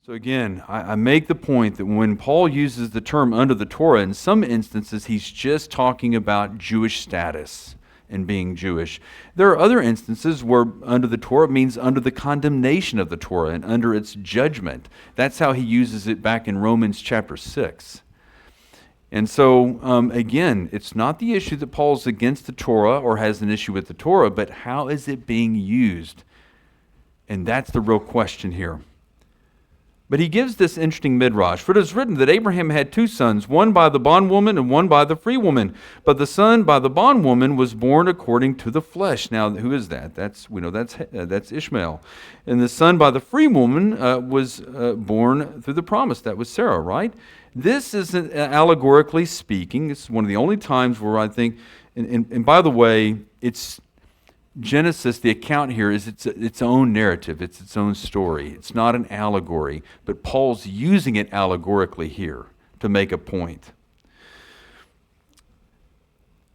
So again, I make the point that when Paul uses the term under the Torah, in some instances he's just talking about Jewish status and being Jewish. There are other instances where under the Torah means under the condemnation of the Torah and under its judgment. That's how he uses it back in Romans chapter 6. And so, again, it's not the issue that Paul's against the Torah or has an issue with the Torah, but how is it being used? And that's the real question here. But he gives this interesting midrash. For it is written that Abraham had two sons, one by the bondwoman and one by the free woman. But the son by the bondwoman was born according to the flesh. Now, who is that? That's Ishmael. And the son by the free woman was born through the promise. That was Sarah, right? This is allegorically speaking. This is one of the only times where I think, and by the way, it's Genesis, the account here is its own narrative. It's its own story. It's not an allegory, but Paul's using it allegorically here to make a point.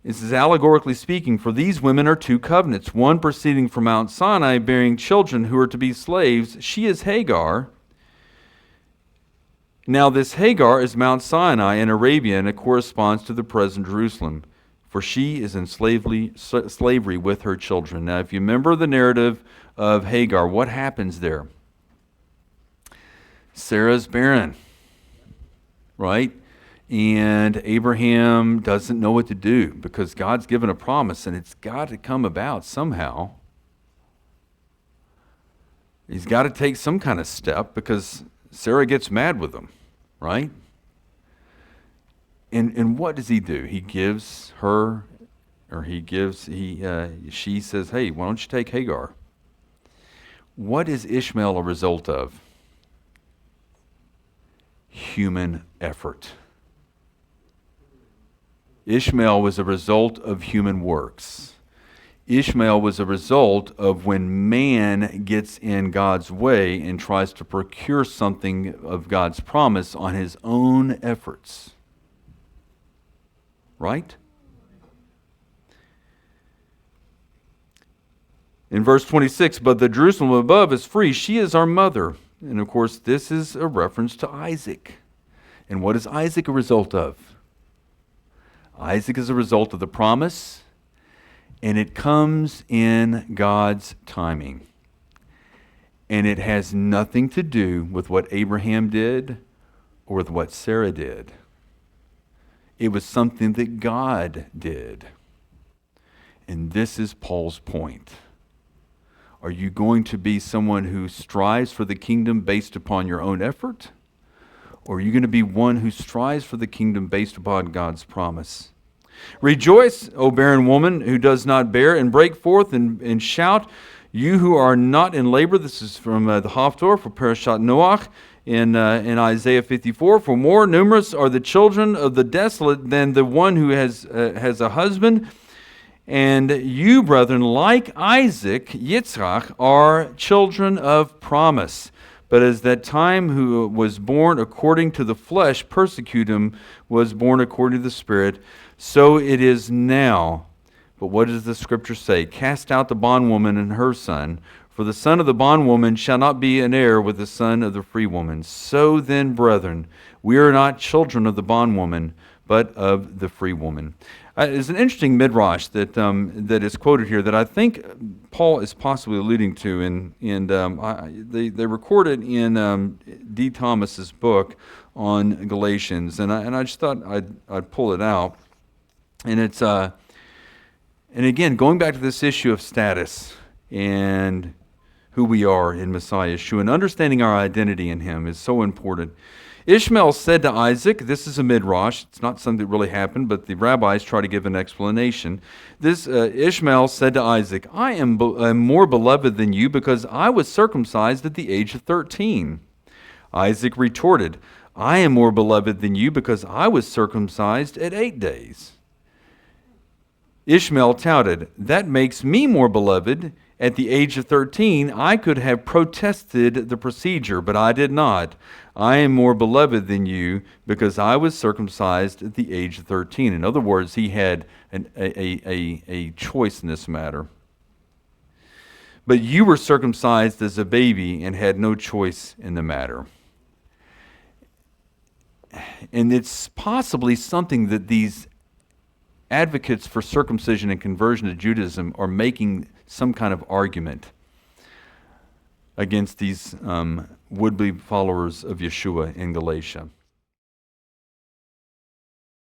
This is allegorically speaking, for these women are two covenants, one proceeding from Mount Sinai, bearing children who are to be slaves. She is Hagar. Now this Hagar is Mount Sinai in Arabia, and it corresponds to the present Jerusalem. For she is in slavery with her children. Now, if you remember the narrative of Hagar, what happens there? Sarah's barren, right? And Abraham doesn't know what to do because God's given a promise and it's got to come about somehow. He's got to take some kind of step because Sarah gets mad with him, right? And what does he do? He gives her, she says, hey, why don't you take Hagar? What is Ishmael a result of? Human effort. Ishmael was a result of human works. Ishmael was a result of when man gets in God's way and tries to procure something of God's promise on his own efforts. Right? In verse 26, but the Jerusalem above is free. She is our mother. And of course, this is a reference to Isaac. And what is Isaac a result of? Isaac is a result of the promise, and it comes in God's timing. And it has nothing to do with what Abraham did or with what Sarah did. It was something that God did. And this is Paul's point. Are you going to be someone who strives for the kingdom based upon your own effort? Or are you going to be one who strives for the kingdom based upon God's promise? Rejoice, O barren woman who does not bear, and break forth and shout, you who are not in labor. This is from the Haftorah for Parashat Noach. In Isaiah 54, for more numerous are the children of the desolate than the one who has a husband. And you, brethren, like Isaac, Yitzchak, are children of promise. But as that time who was born according to the flesh persecute him was born according to the Spirit, so it is now. But what does the Scripture say? Cast out the bondwoman and her son, for the son of the bondwoman shall not be an heir with the son of the free woman. So then, brethren, we are not children of the bondwoman, but of the free woman. There's an interesting midrash that is quoted here that I think Paul is possibly alluding to, and they record it in D. Thomas's book on Galatians, and I just thought I'd pull it out, and it's and again going back to this issue of status and who we are in Messiah Yeshua, and understanding our identity in him is so important. Ishmael said to Isaac, this is a midrash, it's not something that really happened, but the rabbis try to give an explanation. Ishmael said to Isaac, I am more beloved than you because I was circumcised at the age of 13. Isaac retorted, I am more beloved than you because I was circumcised at 8 days. Ishmael touted, that makes me more beloved. At the age of 13, I could have protested the procedure, but I did not. I am more beloved than you because I was circumcised at the age of 13. In other words, he had a choice in this matter. But you were circumcised as a baby and had no choice in the matter. And it's possibly something that these advocates for circumcision and conversion to Judaism are making some kind of argument against these would-be followers of Yeshua in Galatia.